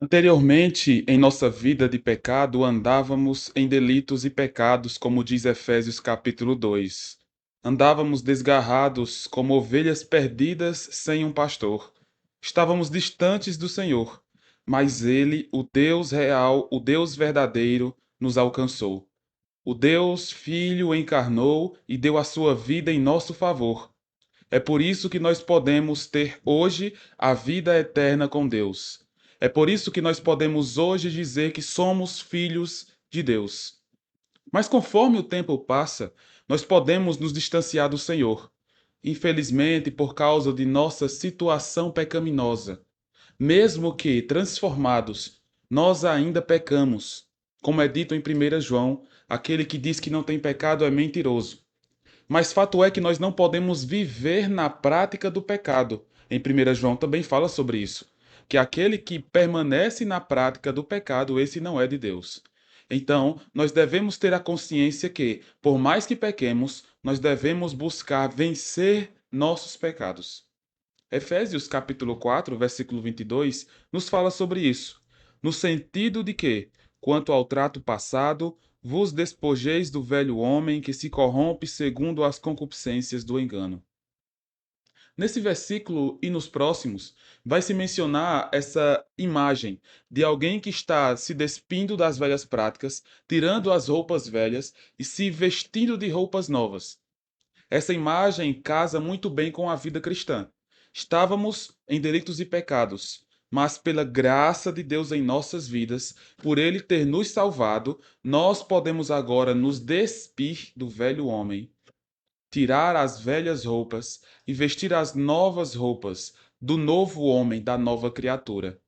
Anteriormente, em nossa vida de pecado, andávamos em delitos e pecados, como diz Efésios capítulo 2. Andávamos desgarrados como ovelhas perdidas sem um pastor. Estávamos distantes do Senhor, mas Ele, o Deus real, o Deus verdadeiro, nos alcançou. O Deus Filho encarnou e deu a sua vida em nosso favor. É por isso que nós podemos ter hoje a vida eterna com Deus. É por isso que nós podemos hoje dizer que somos filhos de Deus. Mas conforme o tempo passa, nós podemos nos distanciar do Senhor. Infelizmente, por causa de nossa situação pecaminosa. Mesmo que transformados, nós ainda pecamos. Como é dito em 1 João, aquele que diz que não tem pecado é mentiroso. Mas fato é que nós não podemos viver na prática do pecado. Em 1 João também fala sobre isso, que aquele que permanece na prática do pecado, esse não é de Deus. Então, nós devemos ter a consciência que, por mais que pequemos, nós devemos buscar vencer nossos pecados. Efésios capítulo 4, versículo 22, nos fala sobre isso, no sentido de que, quanto ao trato passado, vos despojeis do velho homem que se corrompe segundo as concupiscências do engano. Nesse versículo e nos próximos, vai se mencionar essa imagem de alguém que está se despindo das velhas práticas, tirando as roupas velhas e se vestindo de roupas novas. Essa imagem casa muito bem com a vida cristã. Estávamos em delitos e pecados, mas pela graça de Deus em nossas vidas, por Ele ter nos salvado, nós podemos agora nos despir do velho homem, tirar as velhas roupas e vestir as novas roupas do novo homem, da nova criatura.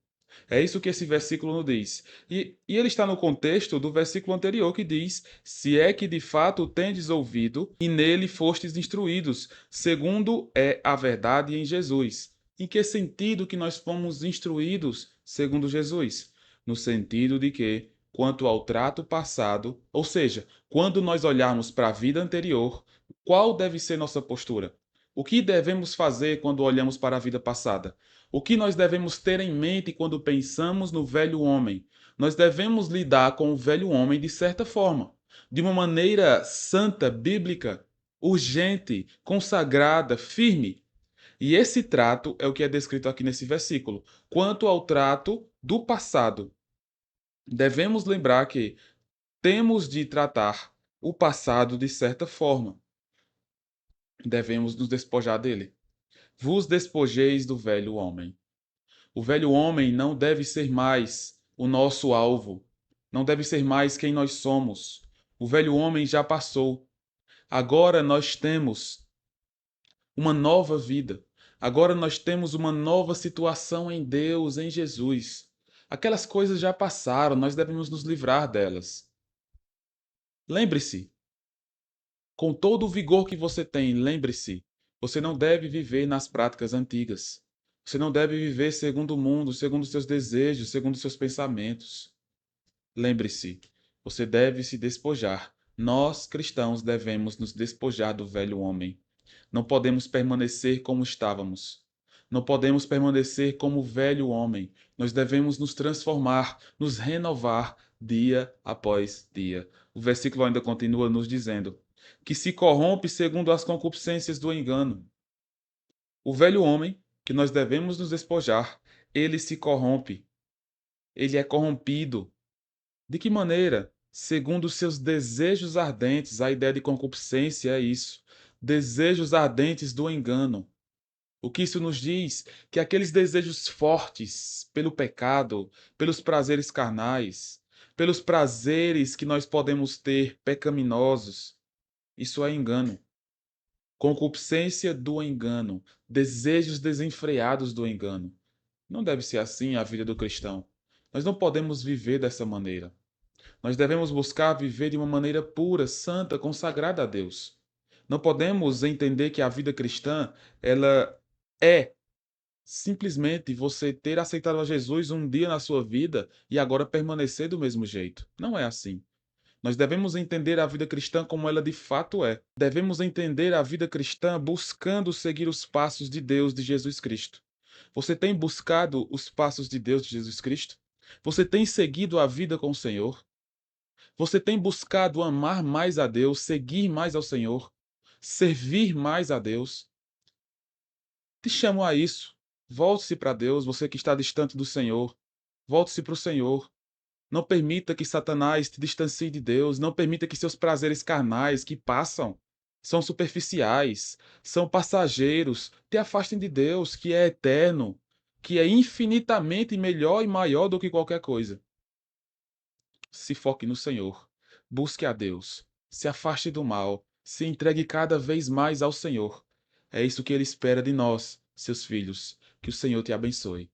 É isso que esse versículo nos diz. E ele está no contexto do versículo anterior que diz: Se é que de fato tendes ouvido e nele fostes instruídos, segundo é a verdade em Jesus. Em que sentido que nós fomos instruídos segundo Jesus? No sentido de que, quanto ao trato passado, ou seja, quando nós olharmos para a vida anterior, qual deve ser nossa postura? O que devemos fazer quando olhamos para a vida passada? O que nós devemos ter em mente quando pensamos no velho homem? Nós devemos lidar com o velho homem de certa forma, de uma maneira santa, bíblica, urgente, consagrada, firme. E esse trato é o que é descrito aqui nesse versículo. Quanto ao trato do passado, devemos lembrar que temos de tratar o passado de certa forma. Devemos nos despojar dele. Vos despojeis do velho homem. O velho homem não deve ser mais o nosso alvo, não deve ser mais quem nós somos. O velho homem já passou. Agora nós temos uma nova vida. Agora nós temos uma nova situação em Deus, em Jesus. Aquelas coisas já passaram, nós devemos nos livrar delas. Lembre-se, com todo o vigor que você tem, lembre-se, você não deve viver nas práticas antigas. Você não deve viver segundo o mundo, segundo seus desejos, segundo seus pensamentos. Lembre-se, você deve se despojar. Nós, cristãos, devemos nos despojar do velho homem. Não podemos permanecer como estávamos. Não podemos permanecer como o velho homem. Nós devemos nos transformar, nos renovar dia após dia. O versículo ainda continua nos dizendo que se corrompe segundo as concupiscências do engano. O velho homem, que nós devemos nos despojar, ele se corrompe. Ele é corrompido. De que maneira? Segundo os seus desejos ardentes, a ideia de concupiscência é isso. Desejos ardentes do engano. O que isso nos diz? Que aqueles desejos fortes pelo pecado, pelos prazeres carnais, pelos prazeres que nós podemos ter pecaminosos, isso é engano. Concupiscência do engano, desejos desenfreados do engano. Não deve ser assim a vida do cristão. Nós não podemos viver dessa maneira. Nós devemos buscar viver de uma maneira pura, santa, consagrada a Deus. Não podemos entender que a vida cristã, ela é simplesmente você ter aceitado a Jesus um dia na sua vida e agora permanecer do mesmo jeito. Não é assim. Nós devemos entender a vida cristã como ela de fato é. Devemos entender a vida cristã buscando seguir os passos de Deus, de Jesus Cristo. Você tem buscado os passos de Deus, de Jesus Cristo? Você tem seguido a vida com o Senhor? Você tem buscado amar mais a Deus, seguir mais ao Senhor, servir mais a Deus? Te chamo a isso. Volte-se para Deus, você que está distante do Senhor. Volte-se para o Senhor. Não permita que Satanás te distancie de Deus. Não permita que seus prazeres carnais, que passam, são superficiais, são passageiros, te afastem de Deus, que é eterno, que é infinitamente melhor e maior do que qualquer coisa. Se foque no Senhor. Busque a Deus. Se afaste do mal. Se entregue cada vez mais ao Senhor. É isso que Ele espera de nós, seus filhos. Que o Senhor te abençoe.